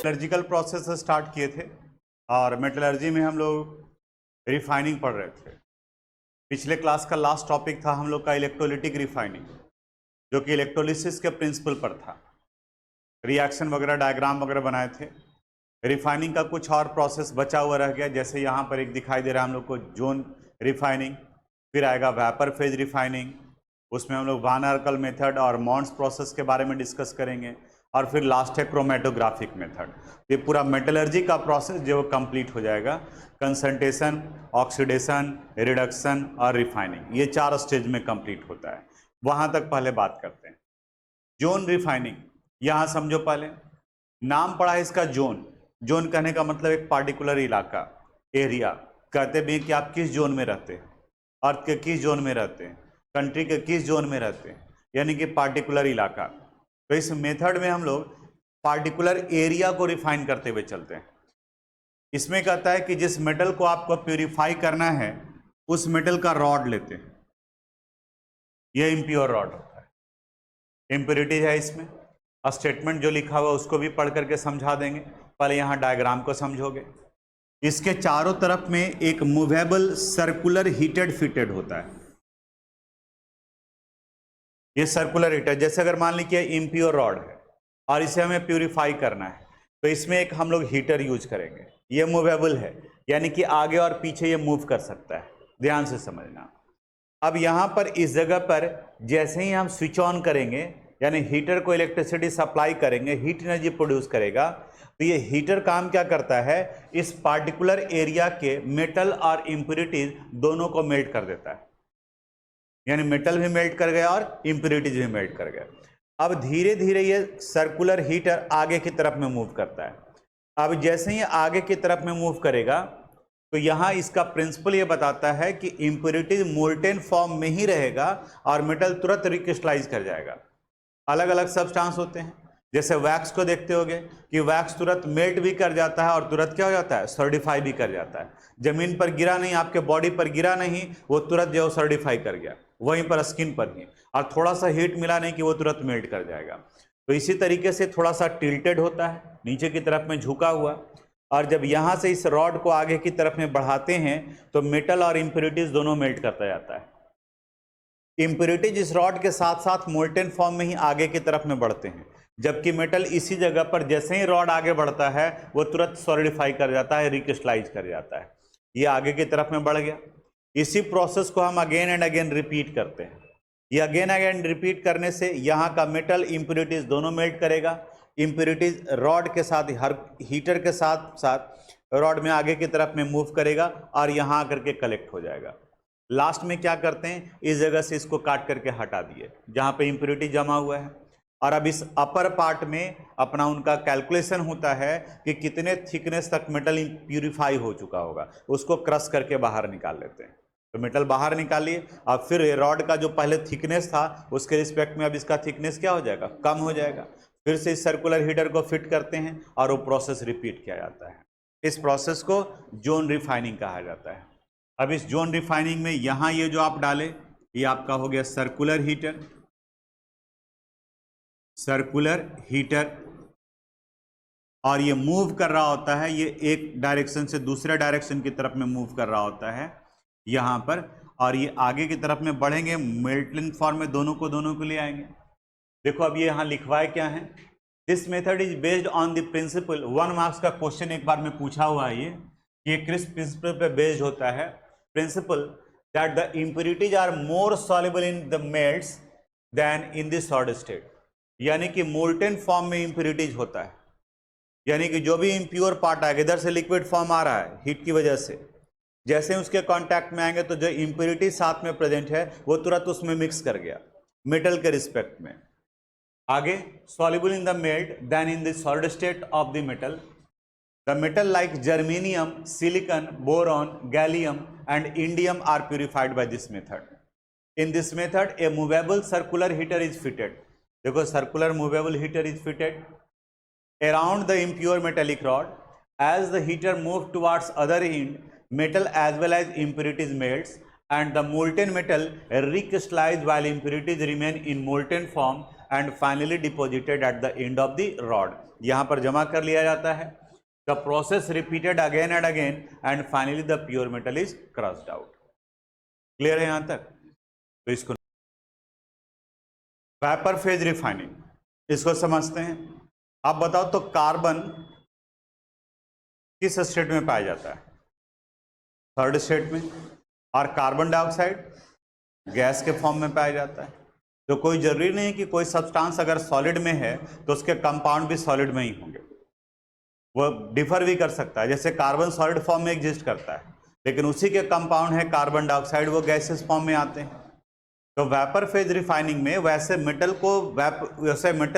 Metallurgical process start किए थे और मेटलर्जी में हम लोग रिफाइनिंग पढ़ रहे थे। पिछले क्लास का लास्ट टॉपिक था हम लोग का इलेक्ट्रोलिटिक रिफाइनिंग, जो कि इलेक्ट्रोलिसिस के प्रिंसिपल पर था। रिएक्शन वगैरह डायग्राम वगैरह बनाए थे। रिफाइनिंग का कुछ और प्रोसेस बचा हुआ रह गया, जैसे यहाँ पर एक दिखाई दे रहा है हम लोग को जोन रिफाइनिंग, फिर आएगा वेपर फेज रिफाइनिंग, उसमें हम लोग वान आर्कल मेथड और मॉन्स प्रोसेस के बारे में डिस्कस करेंगे, और फिर लास्ट है क्रोमेटोग्राफिक मेथड। ये पूरा मेटलर्जी का प्रोसेस जो कंप्लीट हो जाएगा। कंसंट्रेशन, ऑक्सीडेशन, रिडक्शन और रिफाइनिंग, ये 4 स्टेज में कंप्लीट होता है। वहां तक पहले बात करते हैं। जोन रिफाइनिंग, यहाँ समझो पहले नाम पड़ा है इसका जोन। जोन कहने का मतलब एक पार्टिकुलर इलाका, एरिया। कहते भी कि आप किस जोन में रहते हैं, अर्थ के किस जोन में रहते हैं, कंट्री के किस जोन में रहते हैं, यानी कि पार्टिकुलर इलाका। तो इस मेथड में हम लोग पार्टिकुलर एरिया को रिफाइन करते हुए चलते हैं। इसमें कहता है कि जिस मेटल को आपको प्यूरिफाई करना है उस मेटल का रॉड लेते हैं। यह इम्प्योर रॉड होता है, इम्प्योरिटीज है इसमें। स्टेटमेंट जो लिखा हुआ उसको भी पढ़ करके समझा देंगे, पहले यहाँ डायग्राम को समझोगे। इसके चारों तरफ में एक मूवेबल सर्कुलर हीटेड फिटेड होता है। ये सर्कुलर हीटर, जैसे अगर मान लीजिए इम्प्योर रॉड है और इसे हमें प्यूरिफाई करना है, तो इसमें एक हम लोग हीटर यूज करेंगे। ये मूवेबल है, यानी कि आगे और पीछे ये मूव कर सकता है। ध्यान से समझना। अब यहाँ पर इस जगह पर जैसे ही हम स्विच ऑन करेंगे, यानी हीटर को इलेक्ट्रिसिटी सप्लाई करेंगे, हीट एनर्जी प्रोड्यूस करेगा, तो ये हीटर काम क्या करता है, इस पार्टिकुलर एरिया के मेटल और इम्प्योरिटीज दोनों को मेल्ट कर देता है। यानी मेटल भी मेल्ट कर गया और इम्प्योरिटीज भी मेल्ट कर गया। अब धीरे धीरे ये सर्कुलर हीटर आगे की तरफ में मूव करता है। अब जैसे ही आगे की तरफ में मूव करेगा, तो यहाँ इसका प्रिंसिपल ये बताता है कि इम्प्योरिटीज मोल्टेन फॉर्म में ही रहेगा और मेटल तुरंत रिक्रिस्टलाइज कर जाएगा। अलग अलग सब्सटेंस होते हैं, जैसे वैक्स को देखते होगे कि वैक्स तुरंत मेल्ट भी कर जाता है और तुरंत क्या हो जाता है, सॉलिडिफाई भी कर जाता है। जमीन पर गिरा नहीं, आपके बॉडी पर गिरा नहीं, वो तुरंत जो सॉलिडिफाई कर गया, वहीं पर स्किन पर ही, और थोड़ा सा हीट मिला नहीं कि वो तुरंत मेल्ट कर जाएगा। तो इसी तरीके से थोड़ा सा टिल्टेड होता है, नीचे की तरफ में झुका हुआ, और जब यहाँ से इस रॉड को आगे की तरफ में बढ़ाते हैं तो मेटल और इम्प्योरिटीज दोनों मेल्ट करता जाता है। इम्प्योरिटीज इस रॉड के साथ साथ मोल्टेन फॉर्म में ही आगे की तरफ में बढ़ते हैं, जबकि मेटल इसी जगह पर जैसे ही रॉड आगे बढ़ता है वो तुरंत सॉलिडिफाई कर जाता है, रिक्रिस्टलाइज कर जाता है। ये आगे की तरफ में बढ़ गया। इसी प्रोसेस को हम अगेन एंड अगेन रिपीट करते हैं। ये अगेन अगेन रिपीट करने से यहाँ का मेटल इम्प्योरिटीज दोनों मेल्ट करेगा। इम्प्योरिटीज रॉड के साथ, हर हीटर के साथ साथ रॉड में आगे की तरफ में मूव करेगा और यहाँ आकर के कलेक्ट हो जाएगा। लास्ट में क्या करते हैं, इस जगह से इसको काट करके हटा दिए जहाँ पे इम्प्योरिटी जमा हुआ है, और अब इस अपर पार्ट में अपना उनका कैलकुलेशन होता है कि कितने थिकनेस तक मेटल प्यूरिफाई हो चुका होगा, उसको क्रश करके बाहर निकाल लेते हैं। तो मेटल बाहर निकालिए, अब फिर रॉड का जो पहले थिकनेस था उसके रिस्पेक्ट में अब इसका थिकनेस क्या हो जाएगा, कम हो जाएगा। फिर से इस सर्कुलर हीटर को फिट करते हैं और वो प्रोसेस रिपीट किया जाता है। इस प्रोसेस को जोन रिफाइनिंग कहा जाता है। अब इस जोन रिफाइनिंग में यहाँ ये जो आप डाले, ये आपका हो गया सर्कुलर हीटर। सर्कुलर हीटर, और ये मूव कर रहा होता है, ये एक डायरेक्शन से दूसरे डायरेक्शन की तरफ में मूव कर रहा होता है यहाँ पर, और ये आगे की तरफ में बढ़ेंगे, मेल्टिंग फॉर्म में दोनों को ले आएंगे। देखो अब ये यहाँ लिखवाए क्या है, this method is based on the principle. 1 marks का क्वेश्चन एक बार में पूछा हुआ है ये किस प्रिंसिपल पे बेस्ड होता है, principle that the impurities are more soluble in the melts than in the solid state. यानी कि मोल्टेन फॉर्म में इम्प्योरिटीज होता है, यानी कि जो भी इम्प्योर पार्ट आएगा, इधर से लिक्विड फॉर्म आ रहा है हीट की वजह से, जैसे ही उसके कांटेक्ट में आएंगे तो जो इम्प्योरिटी साथ में प्रेजेंट है वो तुरंत उसमें मिक्स कर गया मेटल के रिस्पेक्ट में। आगे soluble in the melt than in the solid state of the metal. The metal like germanium, silicon, boron, gallium and indium are purified by this method. In this method, a movable circular heater is fitted. देखो circular movable heater is fitted around the impure metallic rod. As the heater moves towards other end, metal as well as impurities melts and the molten metal recrystallize while impurities remain in molten form and finally deposited at the end of the rod. यहाँ पर जमा कर लिया जाता है। The process repeated again and again and finally the pure metal is crushed out. Clear है यहाँ तक? तो इसको वेपर फेज रिफाइनिंग, इसको समझते हैं। आप बताओ तो कार्बन किस स्टेट में पाया जाता है? थर्ड स्टेट में। और कार्बन डाइऑक्साइड गैस के फॉर्म में पाया जाता है। तो कोई जरूरी नहीं कि कोई सब्सटेंस अगर सॉलिड में है तो उसके कंपाउंड भी सॉलिड में ही होंगे, वो डिफर भी कर सकता है। जैसे कार्बन सॉलिड फॉर्म में एग्जिस्ट करता है, लेकिन उसी के कंपाउंड है कार्बन डाइऑक्साइड, वो गैसेस फॉर्म में आते हैं। तो वेपर फेज रिफाइनिंग में वैसे मेटल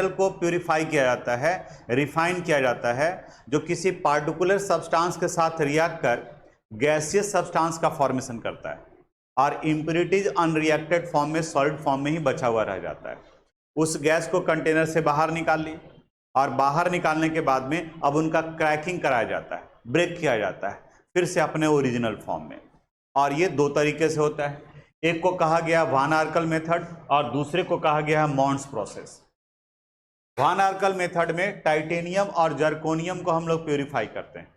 को प्यूरिफाई किया जाता है, रिफाइन किया जाता है, जो किसी पार्टिकुलर सब्सटेंस के साथ रिएक्ट कर गैसियस सब्सटेंस का फॉर्मेशन करता है, और इम्प्योरिटीज अनरिएक्टेड फॉर्म में सॉलिड फॉर्म में ही बचा हुआ रह जाता है। उस गैस को कंटेनर से बाहर निकाल लिए, और बाहर निकालने के बाद में अब उनका क्रैकिंग कराया जाता है, ब्रेक किया जाता है फिर से अपने ओरिजिनल फॉर्म में। और ये दो तरीके से होता है, एक को कहा गया वान आर्कल मेथड और दूसरे को कहा गया है मॉन्स प्रोसेस। वान आर्कल मेथड में टाइटेनियम और जर्कोनियम को हम लोग प्यूरिफाई करते हैं।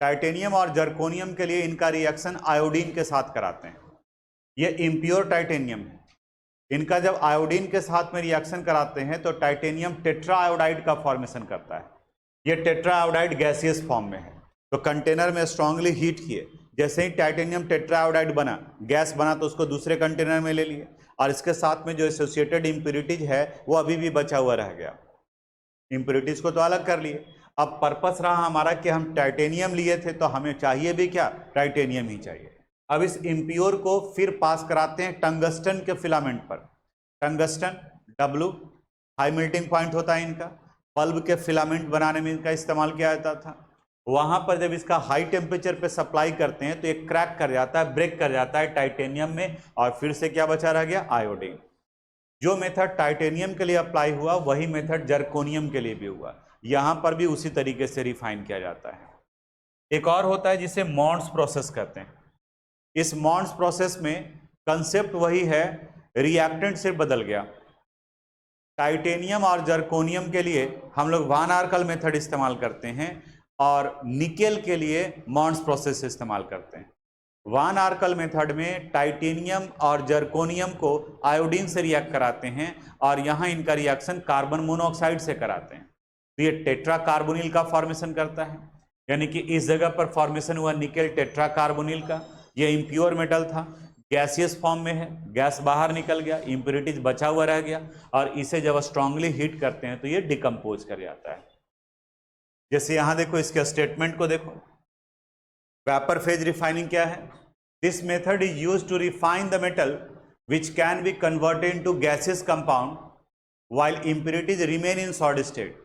टाइटेनियम और जर्कोनियम के लिए इनका रिएक्शन आयोडीन के साथ कराते हैं। ये इम्प्योर टाइटेनियम है। इनका जब आयोडीन के साथ में रिएक्शन कराते हैं तो टाइटेनियम टेट्रा आयोडाइड का फॉर्मेशन करता है। ये टेट्रा आयोडाइड गैसियस फॉर्म में है। तो कंटेनर में स्ट्रांगली हीट किए, जैसे ही टाइटेनियम टेट्रा आयोडाइड बना, गैस बना, तो उसको दूसरे कंटेनर में ले लिए, और इसके साथ में जो एसोसिएटेड इम्प्योरिटीज है वो अभी भी बचा हुआ रह गया। इम्प्योरिटीज को तो अलग कर लिए। अब पर्पस रहा हमारा कि हम टाइटेनियम लिए थे तो हमें चाहिए भी क्या? टाइटेनियम ही चाहिए। अब इस इम्प्योर को फिर पास कराते हैं टंगस्टन के फिलामेंट पर। Tungsten W high melting point होता है इनका, बल्ब के फिलामेंट बनाने में इनका इस्तेमाल किया जाता था। वहां पर जब इसका हाई टेम्परेचर पे सप्लाई करते हैं तो एक क्रैक कर जाता है, ब्रेक कर जाता है टाइटेनियम में, और फिर से क्या बचा रह गया? आयोडीन। जो मेथड टाइटेनियम के लिए अप्लाई हुआ वही मेथड जर्कोनियम के लिए भी हुआ। यहां पर भी उसी तरीके से रिफाइन किया जाता है। एक और होता है जिसे मॉन्स प्रोसेस कहते हैं। इस मॉन्स प्रोसेस में कंसेप्ट वही है, रिएक्टेंट सिर्फ बदल गया। टाइटेनियम और जर्कोनियम के लिए हम लोग वान आर्कल मेथड इस्तेमाल करते हैं, और निकेल के लिए मॉन्स प्रोसेस इस्तेमाल करते हैं। वान आर्कल मेथड में टाइटेनियम और जर्कोनियम को आयोडीन से रिएक्ट कराते हैं, और यहाँ इनका रिएक्शन कार्बन मोनोऑक्साइड से कराते हैं। तो ये टेट्रा कार्बोनिल का फॉर्मेशन करता है, यानी कि इस जगह पर फॉर्मेशन हुआ निकेल टेट्रा कार्बोनिल का। ये इम्प्योर मेटल था, गैसियस फॉर्म में है, गैस बाहर निकल गया, इम्प्योरिटीज बचा हुआ रह गया, और इसे जब स्ट्रांगली हीट करते हैं तो ये डिकम्पोज कर जाता है। जैसे यहां देखो, इसके स्टेटमेंट को देखो। वेपर फेज रिफाइनिंग क्या है? This method is used to refine the metal which can be converted into gaseous compound while impurities remain in solid state.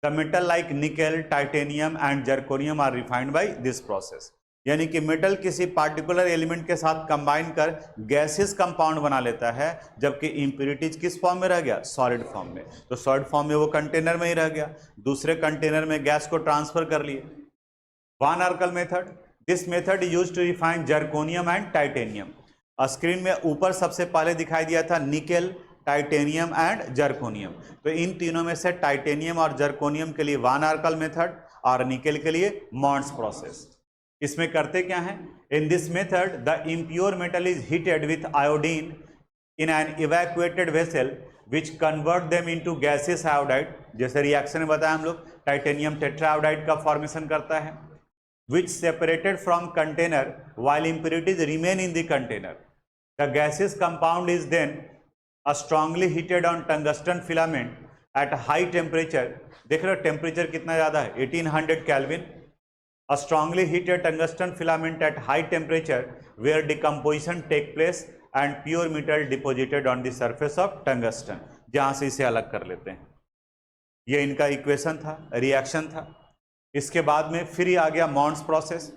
The metal like nickel, titanium and zirconium are refined by this process. यानी कि metal किसी particular element के साथ combine कर gaseous compound बना लेता है, जबकि इम्प्योरिटीज किस फॉर्म में रह गया? सॉलिड फॉर्म में। तो सॉलिड फॉर्म में वो कंटेनर में ही रह गया, दूसरे कंटेनर में गैस को ट्रांसफर कर लिए। Van Arkel method, this method is used to refine zirconium and titanium. Screen में ऊपर सबसे पहले दिखाई दिया था निकेल, टाइटेनियम एंड जर्कोनियम। तो इन तीनों में से टाइटेनियम और जर्कोनियम के लिए वान आर्कल मेथड, और निकेल के लिए मॉन्स प्रोसेस। इसमें करते क्या है? In this method the impure metal is heated with iodine in an evacuated vessel which convert them into gaseous iodide. जैसे रिएक्शन में बताया हम लोग, टाइटेनियम टेट्रा आयोडाइड का फॉर्मेशन करता है, which separated from container while impurities remain in the container. The gaseous compound is then strongly heated on tungsten filament at high temperature. देख रहे हो टेम्परेचर कितना ज़्यादा है? 1800 kelvin. A strongly heated tungsten filament at high temperature where decomposition take place and pure metal deposited on the surface of tungsten. जहाँ से इसे अलग कर लेते हैं। ये इनका इक्वेशन था, रिएक्शन था। इसके बाद में फिर ही आ गया Mond's process.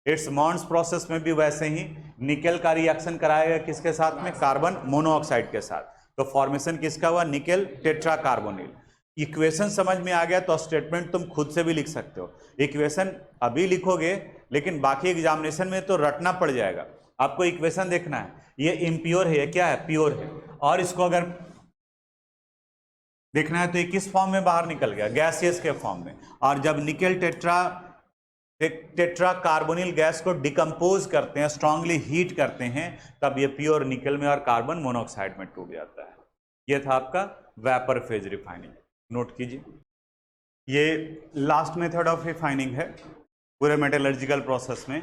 It's Mond's process में भी वैसे ही निकेल का रिएक्शन कराया गया, किसके साथ में? कार्बन मोनोऑक्साइड के साथ। तो फॉर्मेशन किसका हुआ? Nickel tetra carbonyl. इक्वेशन समझ में आ गया तो स्टेटमेंट तुम खुद से भी लिख सकते हो। इक्वेशन अभी लिखोगे लेकिन बाकी एग्जामिनेशन में तो रटना पड़ जाएगा। आपको इक्वेशन देखना है, ये इम्प्योर है, ये क्या है? प्योर है। और इसको अगर देखना है तो ये किस फॉर्म में बाहर निकल गया, गैसियस के फॉर्म में। और जब निकल टेट्रा कार्बोनिल गैस को डिकम्पोज करते हैं, स्ट्रांगली हीट करते हैं, तब ये प्योर निकल में और कार्बन मोनोऑक्साइड में टूट जाता है। ये था आपका वेपर फेज रिफाइनिंग, नोट कीजिए। ये लास्ट मेथड ऑफ रिफाइनिंग है पूरे मेटलर्जिकल प्रोसेस में।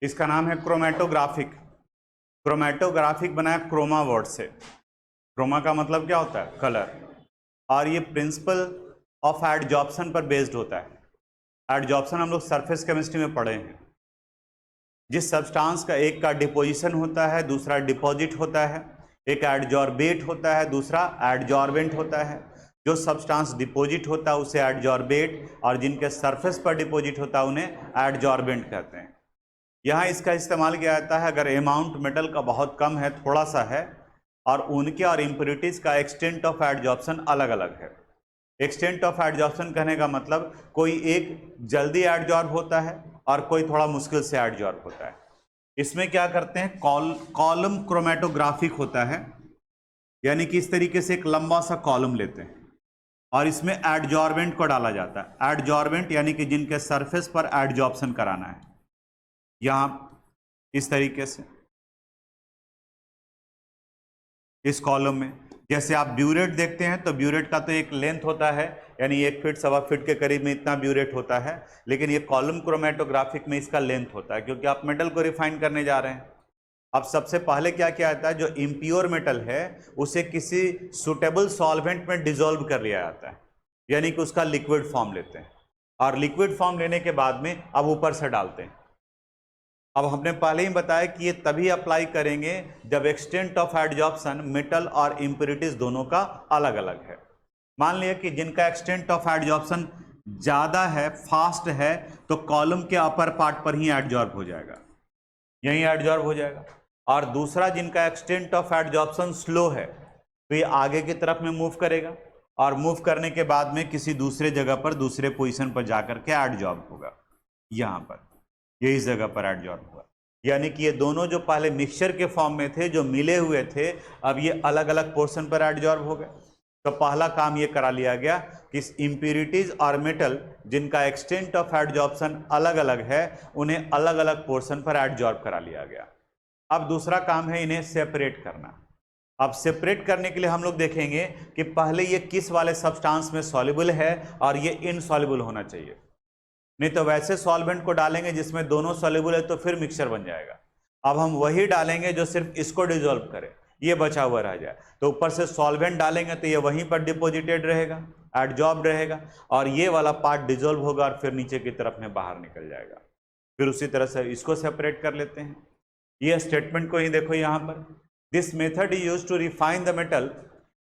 इसका नाम है क्रोमेटोग्राफिक। क्रोमेटोग्राफिक बना है क्रोमा वर्ड से। क्रोमा का मतलब क्या होता है, कलर। और ये प्रिंसिपल ऑफ एडजॉर्प्शन पर बेस्ड होता है। एडजॉर्प्शन हम लोग सरफेस केमिस्ट्री में पढ़े हैं। जिस सब्सटेंस का एक का डिपोजिशन होता है, दूसरा डिपॉजिट होता है, एक एडजॉर्बेट होता है, दूसरा एडजॉर्बेंट होता है। जो सब्सटेंस डिपॉजिट होता है उसे एडजॉर्बेट, और जिनके सरफेस पर डिपॉजिट होता है उन्हें एडजॉर्बेंट कहते हैं। यहाँ इसका इस्तेमाल किया जाता है अगर अमाउंट मेटल का बहुत कम है, थोड़ा सा है, और उनके और इम्प्योरिटीज का एक्सटेंट ऑफ एडजॉर्प्शन अलग अलग है। एक्सटेंट ऑफ एडजॉर्प्शन कहने का मतलब कोई एक जल्दी एडजॉर्ब होता है और कोई थोड़ा मुश्किल से एडजॉर्ब होता है। इसमें क्या करते हैं, कॉलम क्रोमेटोग्राफिक होता है, यानी कि इस तरीके से एक लंबा सा कॉलम लेते हैं और इसमें एडजॉर्बेंट को डाला जाता है। एडजॉर्बेंट यानी कि जिनके सरफेस पर एडजॉर्प्शन कराना है, यहां इस तरीके से इस कॉलम में। जैसे आप ब्यूरेट देखते हैं तो ब्यूरेट का तो एक लेंथ होता है, यानी 1 फीट 1.25 फीट के करीब में इतना ब्यूरेट होता है, लेकिन ये कॉलम क्रोमेटोग्राफिक में इसका लेंथ होता है, क्योंकि आप मेटल को रिफाइन करने जा रहे हैं। अब सबसे पहले क्या किया जाता है, जो इम्प्योर मेटल है उसे किसी सुटेबल सॉल्वेंट में डिसॉल्व कर लिया जाता है, यानी कि उसका लिक्विड फॉर्म लेते हैं, और लिक्विड फॉर्म लेने के बाद में अब ऊपर से डालते हैं। अब हमने पहले ही बताया कि ये तभी अप्लाई करेंगे जब एक्सटेंट ऑफ एडजॉर्प्शन मेटल और इम्प्योरिटीज दोनों का अलग अलग है। मान लिया कि जिनका एक्सटेंट ऑफ एडजॉर्प्शन ज़्यादा है, फास्ट है, तो कॉलम के अपर पार्ट पर ही एडजॉर्ब हो जाएगा, यहीं एडजॉर्ब हो जाएगा। और दूसरा जिनका एक्सटेंट ऑफ एडजॉर्प्शन स्लो है, तो ये आगे की तरफ में मूव करेगा, और मूव करने के बाद में किसी दूसरे जगह पर, दूसरे पोजीशन पर जाकर के एडजॉर्ब होगा। यहाँ पर ये इस जगह पर एडजॉर्ब हुआ, यानी कि ये दोनों जो पहले मिक्सचर के फॉर्म में थे, जो मिले हुए थे, अब ये अलग अलग पोर्शन पर एडजॉर्ब हो गए। तो पहला काम ये करा लिया गया कि इम्प्योरिटीज और मेटल जिनका एक्सटेंट ऑफ एडजॉर्प्शन अलग अलग है, उन्हें अलग अलग पोर्शन पर एडजॉर्ब करा लिया गया। अब दूसरा काम है इन्हें सेपरेट करना। अब सेपरेट करने के लिए हम लोग देखेंगे कि पहले ये किस वाले सब्सटेंस में सॉल्युबल है और ये इनसॉल्युबल होना चाहिए। नहीं तो वैसे सॉल्वेंट को डालेंगे जिसमें दोनों सॉल्युबल है तो फिर मिक्सचर बन जाएगा। अब हम वही डालेंगे जो सिर्फ इसको डिसॉल्व करे, ये बचा हुआ रह जाए। तो ऊपर से सॉल्वेंट डालेंगे तो ये वहीं पर डिपोजिटेड रहेगा, एडजॉर्ब रहेगा, और ये वाला पार्ट डिसॉल्व होगा और फिर नीचे की तरफ में बाहर निकल जाएगा। फिर उसी तरह से इसको सेपरेट कर लेते हैं। ये स्टेटमेंट को ही देखो यहाँ पर, this method is used to refine the metal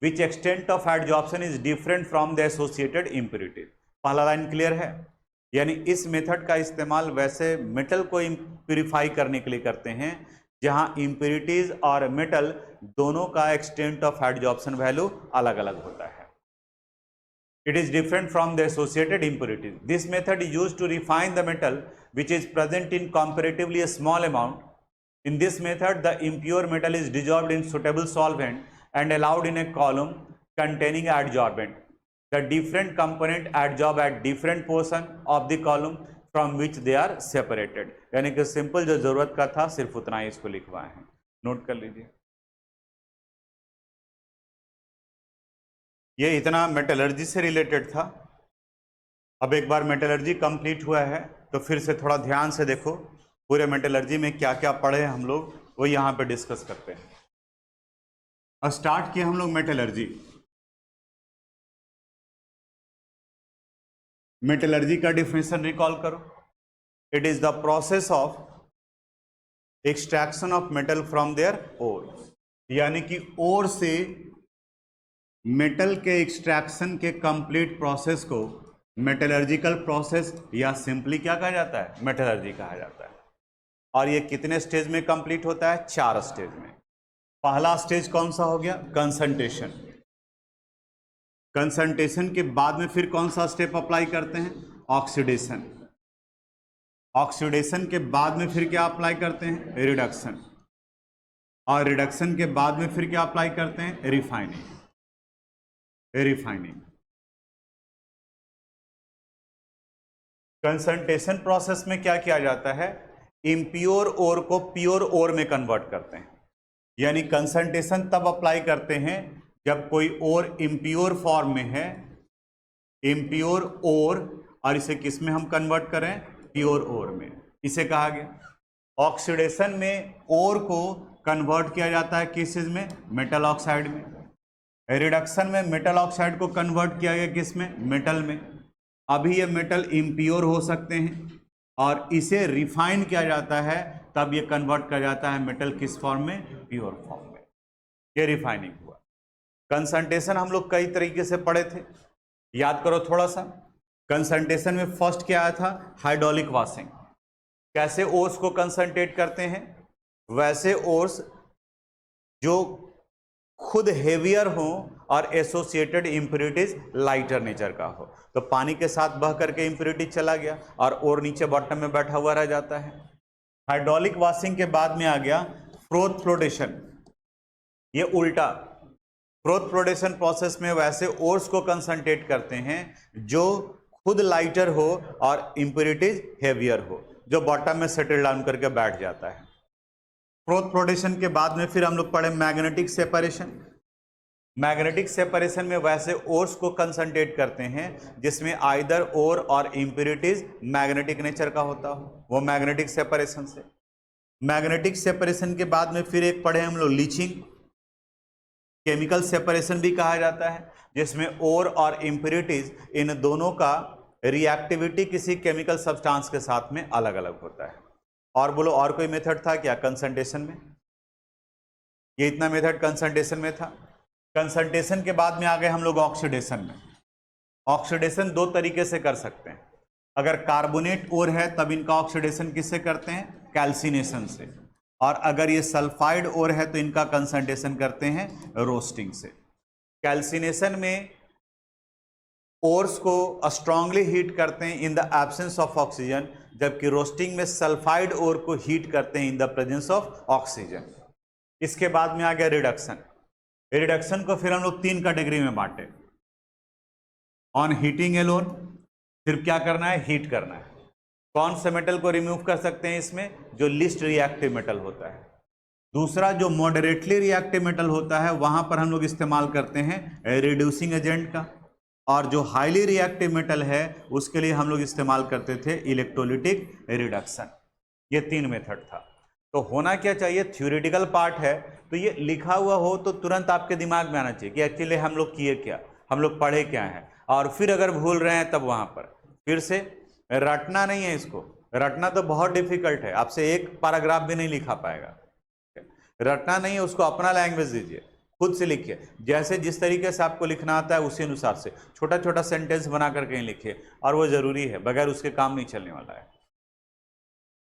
which extent of adsorption is different from the associated impurities. पहला लाइन क्लियर है, यानी इस मेथड का इस्तेमाल वैसे मेटल को प्यूरिफाई करने के लिए करते हैं जहां इम्प्योरिटीज और मेटल दोनों का एक्सटेंट ऑफ एडजॉर्प्शन वैल्यू अलग अलग होता है। It is different from the associated impurities. This method is used to refine the metal which is present in comparatively a small amount. In this method, the impure metal is dissolved in suitable solvent and allowed in a column containing adsorbent. The different component adsorb at different portion of the column from which they are separated. यानी कि simple जो जरूरत का था सिर्फ उतना ही इसको लिखवाए हैं, नोट कर लीजिए। ये इतना मेटलर्जी से रिलेटेड था। अब एक बार मेटलर्जी कंप्लीट हुआ है तो फिर से थोड़ा ध्यान से देखो पूरे मेटलर्जी में क्या क्या पढ़े हम लोग, वो यहाँ पे डिस्कस करते हैं। और स्टार्ट किया हम लोग मेटलर्जी। मेटलर्जी का डिफिनेशन रिकॉल करो, it is the process of extraction of metal from their ore, यानी कि ओर से मेटल के एक्सट्रैक्शन के कंप्लीट प्रोसेस को मेटलर्जिकल प्रोसेस या सिंपली क्या कहा जाता है, मेटलर्जी कहा जाता है। और ये कितने स्टेज में कंप्लीट होता है, 4 स्टेज में। पहला स्टेज कौन सा हो गया, कंसंट्रेशन। कंसंट्रेशन के बाद में फिर कौन सा स्टेप अप्लाई करते हैं, ऑक्सीडेशन। ऑक्सीडेशन के बाद में फिर क्या अप्लाई करते हैं, रिडक्शन। और रिडक्शन के बाद में फिर क्या अप्लाई करते हैं, रिफाइनिंग। रिफाइनिंग। कंसंट्रेशन प्रोसेस में क्या किया जाता है, इम्प्योर ओर को प्योर ओर में कन्वर्ट करते हैं। यानी कंसंट्रेशन तब अप्लाई करते हैं जब कोई ओर इम्प्योर फॉर्म में है, इम्प्योर ओर, और इसे किस में हम कन्वर्ट करें, प्योर ओर में। इसे कहा गया ऑक्सीडेशन में ओर को कन्वर्ट किया जाता है किस चीज में, मेटल ऑक्साइड में। रिडक्शन में मेटल ऑक्साइड को कन्वर्ट किया गया किस में, मेटल में। अभी ये मेटल इम्प्योर हो सकते हैं और इसे रिफाइन किया जाता है, तब ये कन्वर्ट किया जाता है मेटल किस फॉर्म में, प्योर फॉर्म में। ये रिफाइनिंग हुआ। कंसंट्रेशन हम लोग कई तरीके से पढ़े थे, याद करो थोड़ा सा। कंसंट्रेशन में फर्स्ट क्या आया था, हाइड्रोलिक वॉशिंग। कैसे ओर्स को कंसंट्रेट करते हैं, वैसे ओर्स जो खुद हेवियर हो और एसोसिएटेड इंप्योरिटीज लाइटर नेचर का हो। तो पानी के साथ बह करके इंप्योरिटी चला गया और ओर नीचे बॉटम में बैठा हुआ रह जाता है। हाइड्रोलिक वॉशिंग के बाद में आ गया फ्रोथ फ्लोटेशन। ये उल्टा, फ्रोथ फ्लोटेशन प्रोसेस में वैसे ओर्स को कंसंट्रेट करते हैं जो खुद लाइटर हो और इंप्योरिटीज हेवियर हो, जो बॉटम में सेटल डाउन करके बैठ जाता है। फ्रोथ फ्लोटेशन के बाद में फिर हम लोग पढ़े मैग्नेटिक सेपरेशन। मैग्नेटिक सेपरेशन में वैसे ओर्स को कंसंट्रेट करते हैं जिसमें आइदर ओर और इंप्योरिटीज मैग्नेटिक नेचर का होता हो, वो मैग्नेटिक सेपरेशन से। मैग्नेटिक सेपरेशन के बाद में फिर एक पढ़े हम लोग लीचिंग। केमिकल सेपरेशन भी कहा जाता है, जिसमें ओर और इंप्योरिटीज इन दोनों का रिएक्टिविटी किसी केमिकल सब्सटेंस के साथ में अलग अलग होता है। और बोलो, और कोई मेथड था क्या कंसंट्रेशन में? ये इतना मेथड कंसंट्रेशन में था। कंसंट्रेशन के बाद में आ गए हम लोग ऑक्सीडेशन में। ऑक्सीडेशन दो तरीके से कर सकते हैं। अगर कार्बोनेट ओर है तब इनका ऑक्सीडेशन किससे करते हैं, कैल्सिनेशन से। और अगर ये सल्फाइड ओर है तो इनका कंसंट्रेशन करते हैं रोस्टिंग से। कैल्सिनेशन में ओर्स को स्ट्रांगली हीट करते हैं in the absence of oxygen, जबकि रोस्टिंग में सल्फाइड ओर को हीट करते हैं in the presence of oxygen. इसके बाद में आ गया रिडक्शन। रिडक्शन को फिर हम लोग तीन कैटेगरी में बांटे, ऑन हीटिंग एलोन। फिर क्या करना है, हीट करना है। कौन से मेटल को रिमूव कर सकते हैं इसमें, जो लिस्ट रिएक्टिव मेटल होता है। दूसरा, जो मॉडरेटली रिएक्टिव मेटल होता है वहां पर हम लोग इस्तेमाल करते हैं रिड्यूसिंग एजेंट का। और जो हाईली रिएक्टिव मेटल है उसके लिए हम लोग इस्तेमाल करते थे इलेक्ट्रोलिटिक रिडक्शन। ये तीन मेथड था। तो होना क्या चाहिए, थ्योरेटिकल पार्ट है तो ये लिखा हुआ हो तो तुरंत आपके दिमाग में आना चाहिए कि एक्चुअली हम लोग किए क्या, हम लोग पढ़े क्या हैं। और फिर अगर भूल रहे हैं तब वहां पर फिर से रटना नहीं है। इसको रटना तो बहुत डिफिकल्ट है, आपसे एक पैराग्राफ भी नहीं लिखा पाएगा। रटना नहीं है, उसको अपना लैंग्वेज दीजिए, खुद से लिखिए। जैसे जिस तरीके से आपको लिखना आता है उसी अनुसार से छोटा छोटा सेंटेंस बना कर कहीं लिखिए, और वो जरूरी है, बगैर उसके काम नहीं चलने वाला है।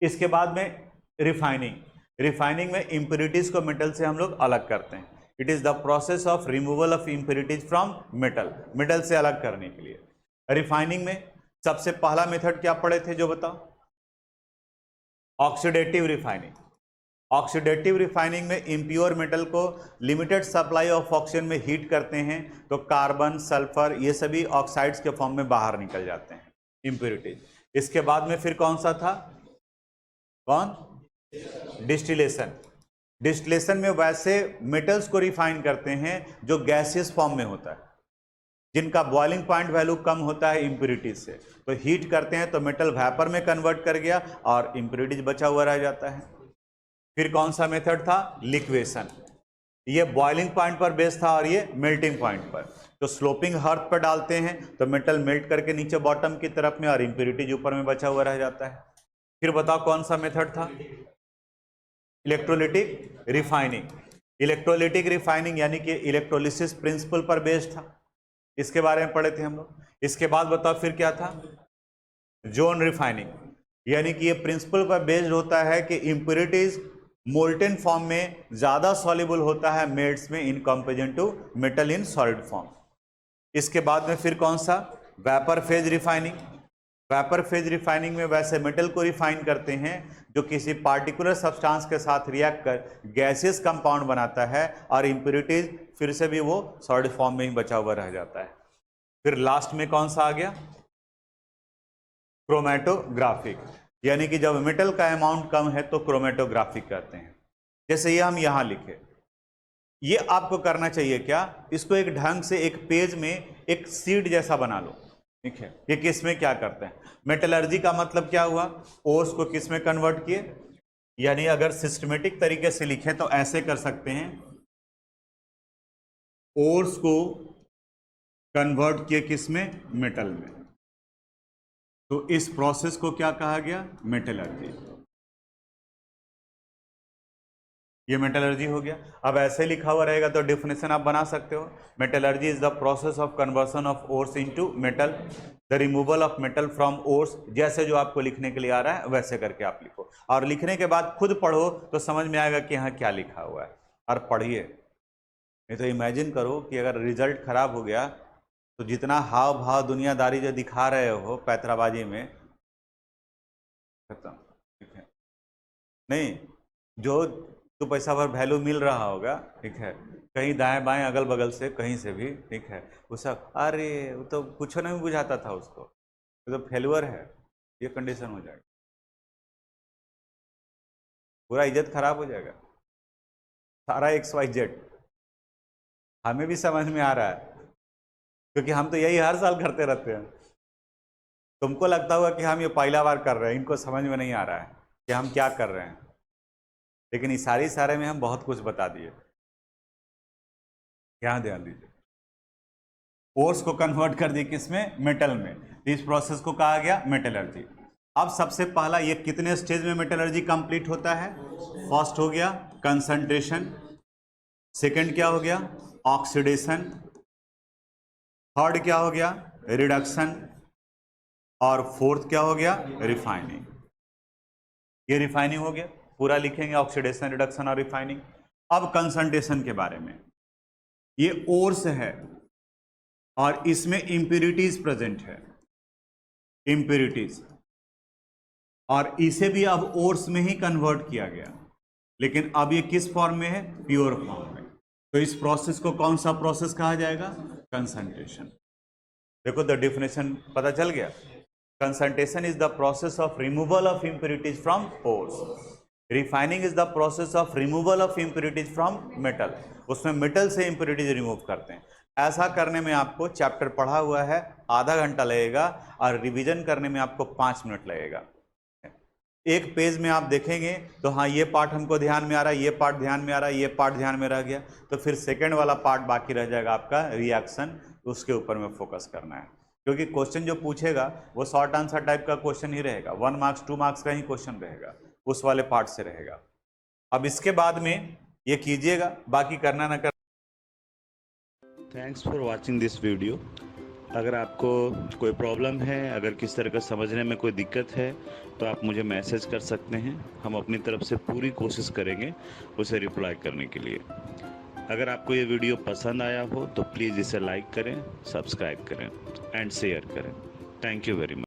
इसके बाद में रिफाइनिंग। रिफाइनिंग में इंप्योरिटीज को मेटल से हम लोग अलग करते हैं। It is the process of removal of impurities from metal, metal से अलग करने के लिए। रिफाइनिंग में सबसे पहला मेथड क्या पढ़े थे, जो बताओ, ऑक्सीडेटिव रिफाइनिंग। ऑक्सीडेटिव रिफाइनिंग में इम्प्योर मेटल को लिमिटेड सप्लाई ऑफ ऑक्सीजन में हीट करते हैं तो कार्बन, सल्फर, ये सभी ऑक्साइड्स के फॉर्म में बाहर निकल जाते हैं, इम्प्योरिटीज। इसके बाद में फिर कौन सा था, कौन, डिस्टिलेशन। डिस्टिलेशन में वैसे मेटल्स को रिफाइन करते हैं जो गैसियस फॉर्म में होता है, जिनका बॉइलिंग पॉइंट वैल्यू कम होता है इम्प्योरिटीज से। तो हीट करते हैं तो मेटल वेपर में कन्वर्ट कर गया और इम्प्योरिटीज बचा हुआ रह जाता है। फिर कौन सा मेथड था, लिक्वेशन। ये बॉइलिंग पॉइंट पर बेस्ड था और ये मेल्टिंग पॉइंट पर। तो स्लोपिंग हर्थ पर डालते हैं तो मेटल मेल्ट करके नीचे बॉटम की तरफ में और इम्प्योरिटीज ऊपर में बचा हुआ रह जाता है। फिर बताओ कौन सा मेथड था, इलेक्ट्रोलिटिक रिफाइनिंग। इलेक्ट्रोलिटिक रिफाइनिंग यानी कि इलेक्ट्रोलिसिस प्रिंसिपल पर बेस्ड था, इसके बारे में पढ़े थे हम लोग। इसके बाद बताओ फिर क्या था, जोन रिफाइनिंग, यानी कि ये प्रिंसिपल पर बेस्ड होता है कि इम्प्योरिटीज मोल्टेन फॉर्म में ज्यादा सॉल्युबल होता है मेल्ट्स में in comparison to metal in solid form. इसके बाद में फिर कौन सा, vapour phase refining. Vapour phase refining में वैसे मेटल को रिफाइन करते हैं जो किसी पार्टिकुलर सब्सटेंस के साथ रिएक्ट कर गैसियस कंपाउंड बनाता है और इम्प्योरिटीज फिर से भी वो सॉलिड फॉर्म में ही बचा हुआ रह जाता है। फिर लास्ट में कौन सा आ गया? क्रोमेटोग्राफिक, यानी कि जब मेटल का अमाउंट कम है तो क्रोमेटोग्राफिक कहते हैं। जैसे ये हम यहां लिखे, ये आपको करना चाहिए क्या, इसको एक ढंग से एक पेज में एक सीड जैसा बना लो। ठीक है, ये किस में क्या करते हैं? मेटलर्जी का मतलब क्या हुआ? ओर्स को किस में कन्वर्ट किए, यानी अगर सिस्टमेटिक तरीके से लिखे तो ऐसे कर सकते हैं, ओर्स को कन्वर्ट किए किस में? मेटल में। तो इस प्रोसेस को क्या कहा गया? मेटलर्जी। ये मेटलर्जी हो गया। अब ऐसे लिखा हुआ रहेगा तो डेफिनेशन आप बना सकते हो, metallurgy is the process of conversion of ores into metal, the removal of metal from ores. जैसे जो आपको लिखने के लिए आ रहा है वैसे करके आप लिखो, और लिखने के बाद खुद पढ़ो तो समझ में आएगा कि यहाँ क्या लिखा हुआ है, और पढ़िए। नहीं तो इमेजिन करो कि अगर रिजल्ट खराब हो गया तो जितना हाव भाव दुनियादारी जो दिखा रहे हो पैतराबाजी में, खत्म। ठीक है, नहीं जो तो पैसा भर वैल्यू मिल रहा होगा, ठीक है, कहीं दाएं बाएं अगल बगल से कहीं से भी, ठीक है, वो सब अरे वो तो कुछ नहीं बुझाता था उसको, वो तो फेल्यूर है, ये कंडीशन हो जाएगा, पूरा इज्जत खराब हो जाएगा सारा XYZ। हमें भी समझ में आ रहा है क्योंकि हम तो यही हर साल करते रहते हैं। तुमको लगता होगा कि हम ये पहला बार कर रहे हैं, इनको समझ में नहीं आ रहा है कि हम क्या कर रहे हैं, लेकिन इस सारे में हम बहुत कुछ बता दिए। यहाँ ध्यान दीजिए, ओर्स को कन्वर्ट कर दिए किसमें? मेटल में। इस प्रोसेस को कहा गया मेटलर्जी। अब सबसे पहला, ये कितने स्टेज में मेटलर्जी कंप्लीट होता है? फर्स्ट हो गया कंसंट्रेशन, सेकंड क्या हो गया? ऑक्सीडेशन, थर्ड क्या हो गया? रिडक्शन, और फोर्थ क्या हो गया? रिफाइनिंग। ये रिफाइनिंग हो गया, पूरा लिखेंगे ऑक्सीडेशन, रिडक्शन और रिफाइनिंग। अब कंसंट्रेशन के बारे में, ये ओर्स है और इसमें इंप्योरिटीज प्रेजेंट है, इंप्योरिटीज, और इसे भी अब ओर्स में ही कन्वर्ट किया गया, लेकिन अब ये किस फॉर्म में है? प्योर फॉर्म में। तो इस प्रोसेस को कौन सा प्रोसेस कहा जाएगा? कंसंट्रेशन। देखो द डेफिनेशन पता चल गया। Concentration is the process of removal of impurities from ores, refining is the process of removal of impurities from metal, उसमें मेटल से इंप्योरिटीज रिमूव करते हैं। ऐसा करने में आपको चैप्टर पढ़ा हुआ है आधा घंटा लगेगा, और रिवीजन करने में आपको 5 मिनट लगेगा। एक पेज में आप देखेंगे तो हाँ ये पार्ट हमको ध्यान में आ रहा है, ये पार्ट ध्यान में आ रहा है, ये पार्ट ध्यान में रह गया, तो फिर सेकेंड वाला पार्ट बाकी रह जाएगा आपका रिएक्शन, उसके ऊपर में फोकस करना है। क्योंकि क्वेश्चन जो पूछेगा वो शॉर्ट आंसर टाइप का क्वेश्चन ही रहेगा, 1 मार्क्स 2 मार्क्स का ही क्वेश्चन रहेगा, उस वाले पार्ट से रहेगा। अब इसके बाद में ये कीजिएगा, बाकी करना ना कर। Thanks for watching this video. अगर आपको कोई प्रॉब्लम है, अगर किस तरह का समझने में कोई दिक्कत है, तो आप मुझे मैसेज कर सकते हैं। हम अपनी तरफ से पूरी कोशिश करेंगे उसे रिप्लाई करने के लिए। अगर आपको ये वीडियो पसंद आया हो तो प्लीज़ इसे लाइक करें, सब्सक्राइब करें एंड शेयर करें। Thank you very much.